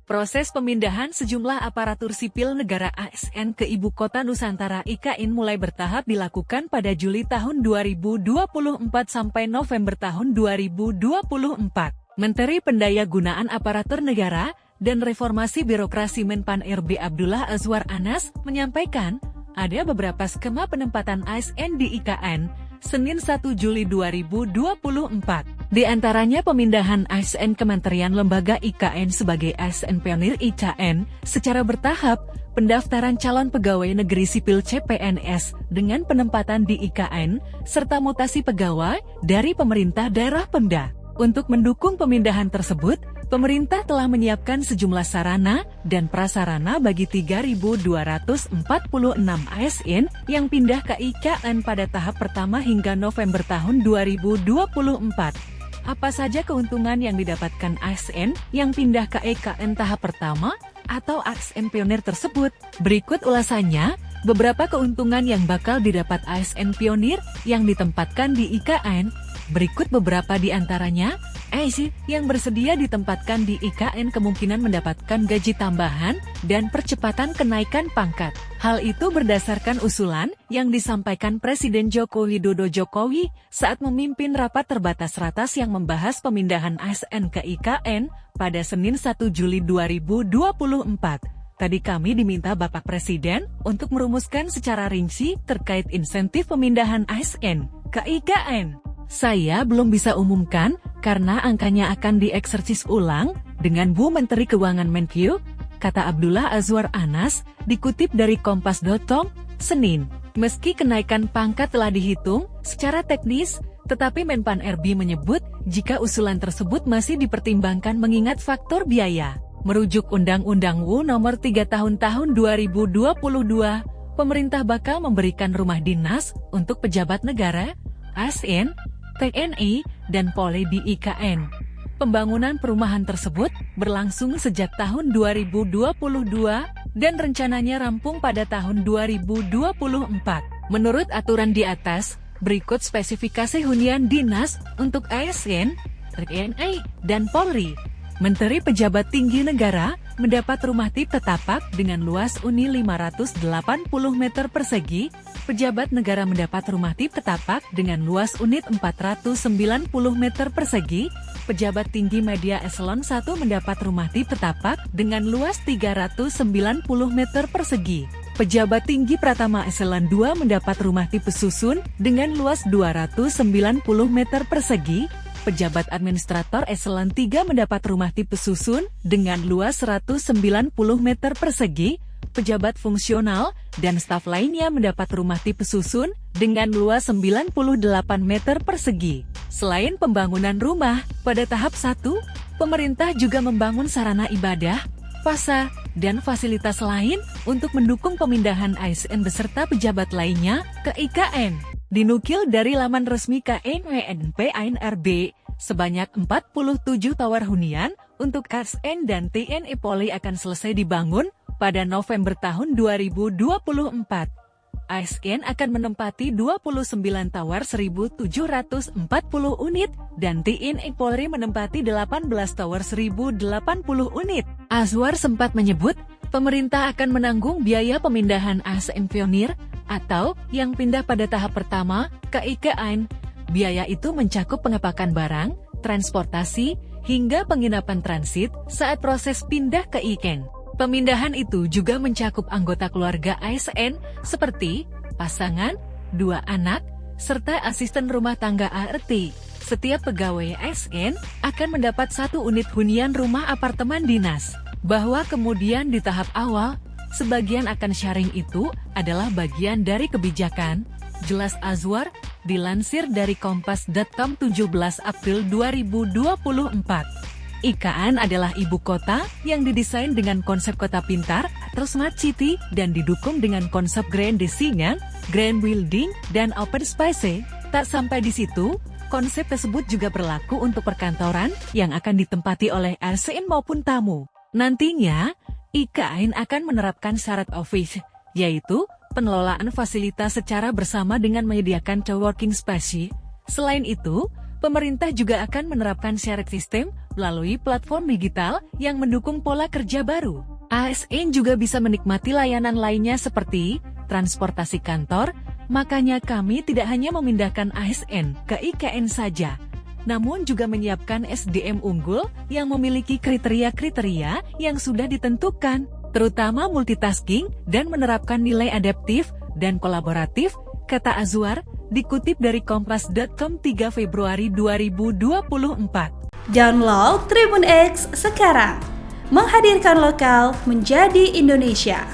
Proses pemindahan sejumlah aparatur sipil negara ASN ke Ibu Kota Nusantara IKN mulai bertahap dilakukan pada Juli tahun 2024 sampai November tahun 2024. Menteri Pendayagunaan Aparatur Negara dan Reformasi Birokrasi Menpan RB Abdullah Azwar Anas menyampaikan, ada beberapa skema penempatan ASN di IKN, Senin 1 Juli 2024. Di antaranya pemindahan ASN Kementerian Lembaga IKN sebagai ASN Pionir IKN, secara bertahap, pendaftaran calon pegawai negeri sipil CPNS dengan penempatan di IKN, serta mutasi pegawai dari pemerintah daerah Pemda. Untuk mendukung pemindahan tersebut, pemerintah telah menyiapkan sejumlah sarana dan prasarana bagi 3.246 ASN yang pindah ke IKN pada tahap pertama hingga November tahun 2024. Apa saja keuntungan yang didapatkan ASN yang pindah ke IKN tahap pertama atau ASN Pionir tersebut? Berikut ulasannya, beberapa keuntungan yang bakal didapat ASN Pionir yang ditempatkan di IKN. Berikut beberapa di antaranya. ASN yang bersedia ditempatkan di IKN kemungkinan mendapatkan gaji tambahan dan percepatan kenaikan pangkat. Hal itu berdasarkan usulan yang disampaikan Presiden Joko Widodo saat memimpin rapat terbatas ratas yang membahas pemindahan ASN ke IKN pada Senin 1 Juli 2024. Tadi kami diminta Bapak Presiden untuk merumuskan secara rinci terkait insentif pemindahan ASN ke IKN. Saya belum bisa umumkan karena angkanya akan dieksersis ulang dengan Bu Menteri Keuangan Menkyu, kata Abdullah Azwar Anas, dikutip dari Kompas.com, Senin. Meski kenaikan pangkat telah dihitung secara teknis, tetapi Menpan RB menyebut jika usulan tersebut masih dipertimbangkan mengingat faktor biaya. Merujuk Undang-Undang WU Nomor 3 Tahun 2022, pemerintah bakal memberikan rumah dinas untuk pejabat negara, ASN, TNI, dan Polri di IKN. Pembangunan perumahan tersebut berlangsung sejak tahun 2022 dan rencananya rampung pada tahun 2024. Menurut aturan di atas, berikut spesifikasi hunian dinas untuk ASN, TNI, dan Polri. Menteri Pejabat Tinggi Negara mendapat rumah tip tetapak dengan luas uni 580 meter persegi, pejabat negara mendapat rumah tip tetapak dengan luas unit 490 meter persegi, pejabat tinggi media eselon 1 mendapat rumah tip tetapak dengan luas 390 meter persegi. Pejabat tinggi Pratama eselon 2 mendapat rumah tip pesusun dengan luas 290 meter persegi. Pejabat administrator eselon 3 mendapat rumah tip pesusun dengan luas 190 meter persegi, pejabat fungsional dan staf lainnya mendapat rumah tip pesusun dengan luas 98 meter persegi. Selain pembangunan rumah, pada tahap 1, pemerintah juga membangun sarana ibadah, pasar, dan fasilitas lain untuk mendukung pemindahan ASN beserta pejabat lainnya ke IKN. Dinukil dari laman resmi KNWNP ANRB, sebanyak 47 tower hunian untuk ASN dan TNI Polri akan selesai dibangun pada November tahun 2024. ASN akan menempati 29 tower 1.740 unit dan TNI Polri menempati 18 tower 1.080 unit. Azwar sempat menyebut, pemerintah akan menanggung biaya pemindahan ASN Pionir atau yang pindah pada tahap pertama ke IKN. Biaya itu mencakup pengepakan barang, transportasi, hingga penginapan transit saat proses pindah ke IKN. Pemindahan itu juga mencakup anggota keluarga ASN seperti pasangan, 2 anak, serta asisten rumah tangga ART. Setiap pegawai ASN akan mendapat 1 unit hunian rumah apartemen dinas. Bahwa kemudian di tahap awal, sebagian akan sharing itu adalah bagian dari kebijakan, jelas Azwar, dilansir dari Kompas.com 17 April 2024. IKN adalah ibu kota yang didesain dengan konsep kota pintar atau smart city dan didukung dengan konsep grand design, grand building, dan open space. Tak sampai di situ, konsep tersebut juga berlaku untuk perkantoran yang akan ditempati oleh ASN maupun tamu. Nantinya, IKN akan menerapkan syarat office, yaitu pengelolaan fasilitas secara bersama dengan menyediakan coworking space. Selain itu, Pemerintah juga akan menerapkan shared system melalui platform digital yang mendukung pola kerja baru. ASN juga bisa menikmati layanan lainnya seperti transportasi kantor, makanya kami tidak hanya memindahkan ASN ke IKN saja, namun juga menyiapkan SDM unggul yang memiliki kriteria-kriteria yang sudah ditentukan, terutama multitasking dan menerapkan nilai adaptif dan kolaboratif, kata Azwar, dikutip dari kompas.com 3 Februari 2024. Download Tribun X sekarang, menghadirkan lokal menjadi Indonesia.